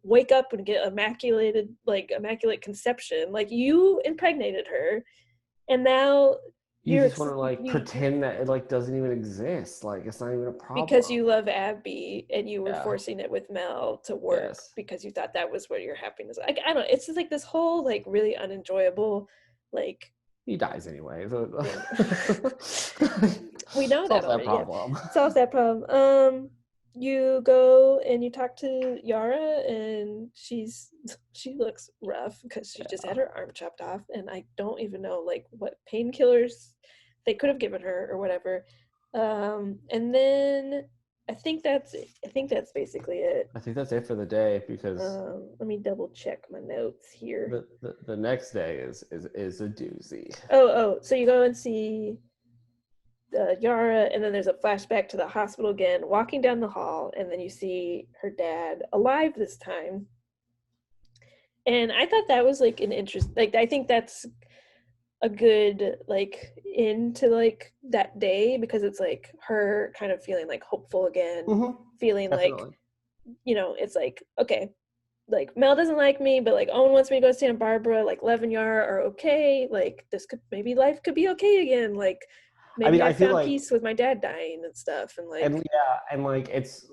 wake up and get immaculate conception. Like you impregnated her, and now you you're just want to like you pretend that it like doesn't even exist. Like it's not even a because problem. you love Abby and you were Yeah. forcing it with Mel to work Yes. because you thought that was where your happiness. I don't know. It's just like this whole like really unenjoyable like He dies anyway. So thing. We know that solves that already. Yeah, problem. solves that problem. You go and you talk to Yara, and she looks rough because she just had Yeah. her arm chopped off, and I don't even know like what painkillers they could have given her or whatever. And then I think that's basically it. I think that's it for the day because Let me double check my notes here. the next day is a doozy. Oh, so you go and see Yara, and then there's a flashback to the hospital again, walking down the hall, and then you see her dad alive this time. And I thought that was like an interest, like I think that's a good like into like that day, because it's like her kind of feeling like hopeful again, feeling Definitely. like, you know, it's like, okay, like Mel doesn't like me, but like Owen wants me to go to Santa Barbara, like Lev and Yara are okay, like this could, maybe life could be okay again, like maybe I feel found like, peace with my dad dying and stuff, and like, and yeah, and like it's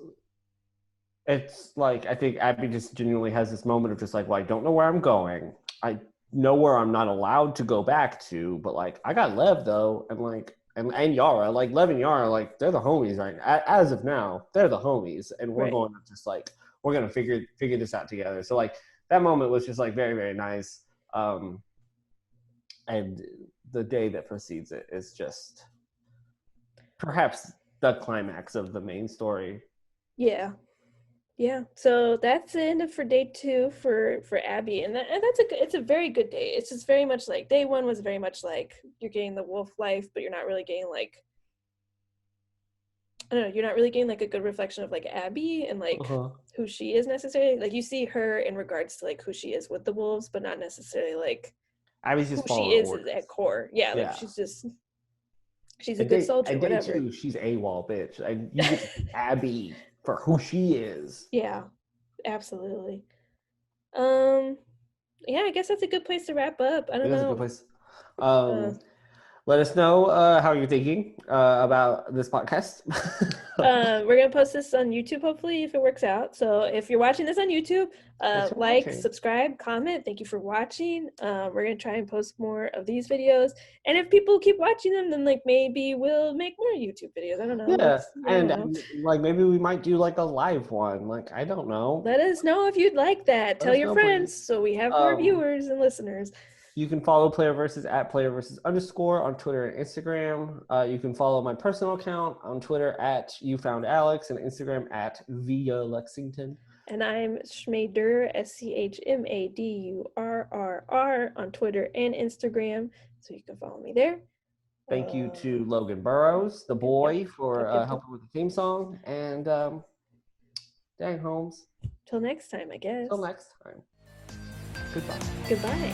like, I think Abby just genuinely has this moment of just like, well, I don't know where I'm going. I know where I'm not allowed to go back to, but like I got Lev though, and like and Yara, like Lev and Yara, like they're the homies right now. As of now, they're the homies, and we're right. going to just like, we're gonna figure this out together. So like that moment was just like very, very nice. And the day that precedes it is just perhaps the climax of the main story. Yeah. Yeah, so that's the end of for day 2 for Abby, and that's it's a very good day. It's just very much like day 1 was very much like you're getting the wolf life, but you're not really getting like, I don't know, you're not really getting like a good reflection of like Abby and like who she is necessarily. Like you see her in regards to like who she is with the wolves, but not necessarily like Abby's who just she following is orders. at core. Yeah, like she's a good soldier, and whatever. day 2, she's AWOL, bitch. And you get to see Abby for who she is. Yeah, absolutely. Yeah, I guess that's a good place to wrap up. I don't know. It is a good place. Let us know how you're thinking about this podcast. We're gonna post this on YouTube hopefully if it works out. So if you're watching this on YouTube, like, subscribe, comment. Thank you for watching. We're gonna try and post more of these videos, and if people keep watching them, then like maybe we'll make more YouTube videos. I don't know. Yeah, and like maybe we might do like a live one. Like I don't know. Let us know if you'd like that. Tell your friends so we have more viewers and listeners. You can follow Player Versus at Player Versus _ on Twitter and Instagram. You can follow my personal account on Twitter at YouFoundAlex and Instagram at Via Lexington. And I'm Schmadurr, SCHMADURRR on Twitter and Instagram, so you can follow me there. Thank you to Logan Burrows, the boy, for helping with the theme song. And dang, Holmes. Till next time, I guess. Till next time. Goodbye. Goodbye.